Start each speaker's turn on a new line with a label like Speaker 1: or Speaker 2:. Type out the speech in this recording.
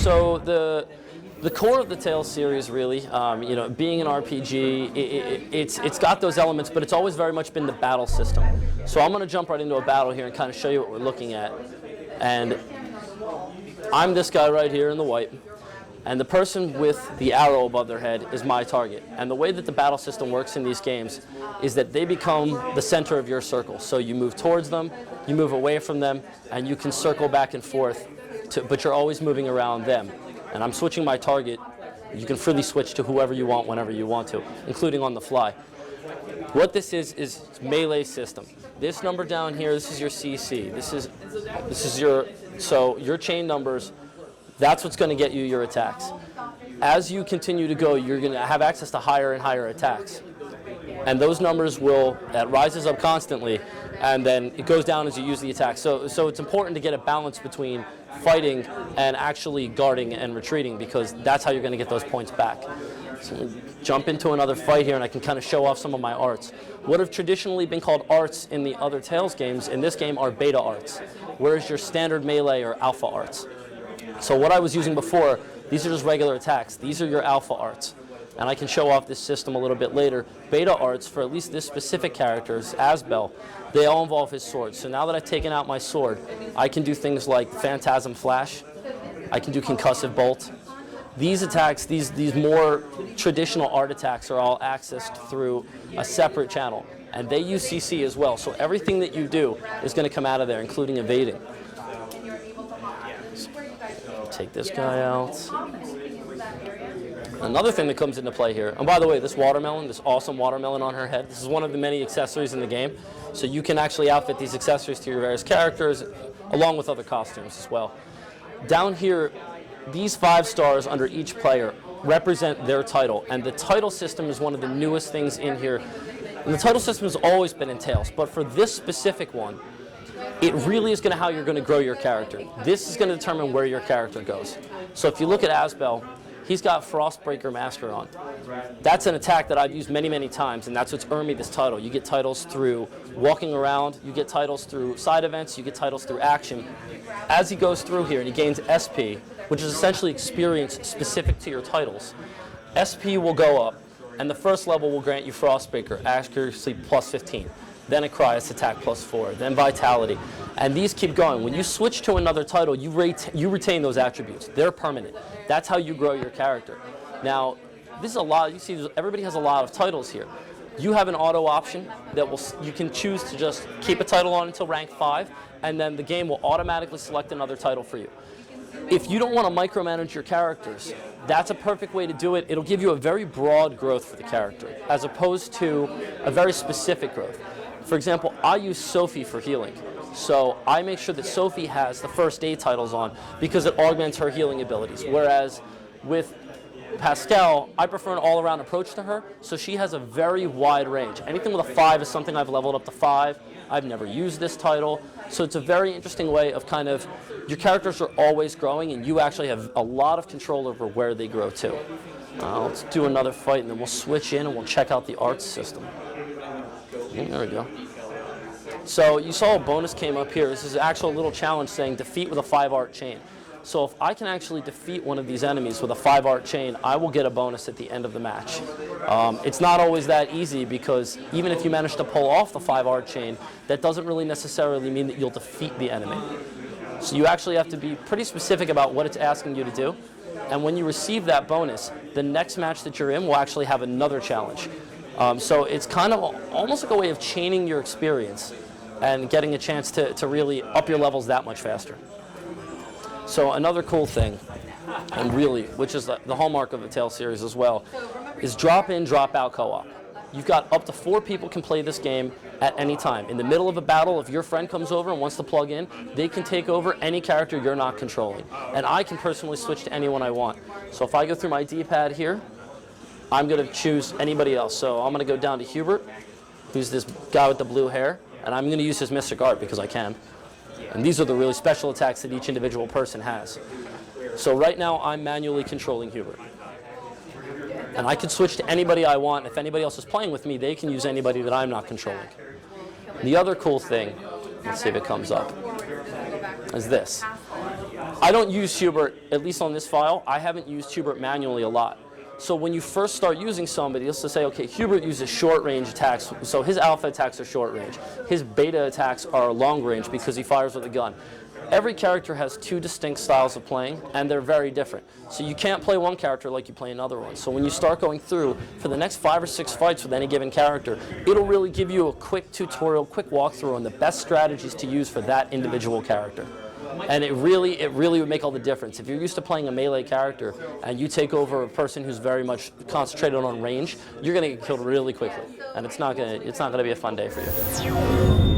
Speaker 1: So the core of the Tales series, really, being an RPG, it's got those elements, but it's always very much been the battle system. So I'm going to jump right into a battle here and kind of show you what we're looking at. And I'm this guy right here in the white, and the person with the arrow above their head is my target. And the way that the battle system works in these games is that they become the center of your circle. So you move towards them, you move away from them, and you can circle back and forth, but you're always moving around them. And I'm switching my target. You can freely switch to whoever you want whenever you want to, including on the fly. What this is melee system. This number down here, this is your CC. This is your chain numbers. That's what's going to get you your attacks. As you continue to go, you're going to have access to higher and higher attacks. And those numbers that rises up constantly, and then it goes down as you use the attack. So it's important to get a balance between fighting and actually guarding and retreating, because that's how you're going to get those points back. So I'm going to jump into another fight here, and I can kind of show off some of my arts. What have traditionally been called arts in the other Tales games, in this game are beta arts, whereas your standard melee are alpha arts. So what I was using before, these are just regular attacks. These are your alpha arts. And I can show off this system a little bit later. Beta arts, for at least this specific character, Asbel, they all involve his sword. So now that I've taken out my sword, I can do things like Phantasm Flash. I can do Concussive Bolt. These attacks, these more traditional art attacks, are all accessed through a separate channel. And they use CC as well. So everything that you do is going to come out of there, including evading. Take this guy out. Another thing that comes into play here, and by the way, this watermelon, this awesome watermelon on her head, this is one of the many accessories in the game. So you can actually outfit these accessories to your various characters, along with other costumes as well. Down here, these 5 stars under each player represent their title, and the title system is one of the newest things in here. And the title system has always been in Tales, but for this specific one, it really is going to how you're going to grow your character. This is going to determine where your character goes. So if you look at Asbel, he's got Frostbreaker Master on. That's an attack that I've used many, many times, and that's what's earned me this title. You get titles through walking around, you get titles through side events, you get titles through action. As he goes through here and he gains SP, which is essentially experience specific to your titles, SP will go up, and the first level will grant you Frostbreaker, accuracy plus 15. Then Acryas, attack plus 4, then Vitality. And these keep going. When you switch to another title, you retain those attributes. They're permanent. That's how you grow your character. Now, this is a lot. You see, everybody has a lot of titles here. You have an auto option that you can choose to just keep a title on until rank 5, and then the game will automatically select another title for you. If you don't want to micromanage your characters, that's a perfect way to do it. It'll give you a very broad growth for the character, as opposed to a very specific growth. For example, I use Sophie for healing. So I make sure that Sophie has the first aid titles on because it augments her healing abilities. Whereas with Pascal, I prefer an all-around approach to her, so she has a very wide range. Anything with a 5 is something I've leveled up to 5. I've never used this title. So it's a very interesting way of kind of, your characters are always growing, and you actually have a lot of control over where they grow to. Let's do another fight, and then we'll switch in and we'll check out the arts system. There we go. So you saw a bonus came up here. This is an actual little challenge saying defeat with a 5 art chain. So if I can actually defeat one of these enemies with a 5 art chain, I will get a bonus at the end of the match. It's not always that easy, because even if you manage to pull off the 5 art chain, that doesn't really necessarily mean that you'll defeat the enemy. So you actually have to be pretty specific about what it's asking you to do. And when you receive that bonus, the next match that you're in will actually have another challenge. So it's kind of almost like a way of chaining your experience and getting a chance to really up your levels that much faster. So another cool thing, and really, which is the hallmark of the Tales series as well, is drop-in, drop-out co-op. You've got up to 4 people can play this game at any time. In the middle of a battle, if your friend comes over and wants to plug in, they can take over any character you're not controlling. And I can personally switch to anyone I want. So if I go through my D-pad here, I'm going to choose anybody else. So I'm going to go down to Hubert, who's this guy with the blue hair, and I'm going to use his Mystic Art because I can. And these are the really special attacks that each individual person has. So right now, I'm manually controlling Hubert. And I can switch to anybody I want. If anybody else is playing with me, they can use anybody that I'm not controlling. The other cool thing, let's see if it comes up, is this. I don't use Hubert, at least on this file, I haven't used Hubert manually a lot. So when you first start using somebody, let's just say, okay, Hubert uses short range attacks, so his alpha attacks are short range. His beta attacks are long range because he fires with a gun. Every character has two distinct styles of playing, and they're very different. So you can't play one character like you play another one. So when you start going through, for the next 5 or 6 fights with any given character, it'll really give you a quick tutorial, quick walkthrough on the best strategies to use for that individual character. And it really would make all the difference. If you're used to playing a melee character and you take over a person who's very much concentrated on range, you're going to get killed really quickly, and it's not going to be a fun day for you.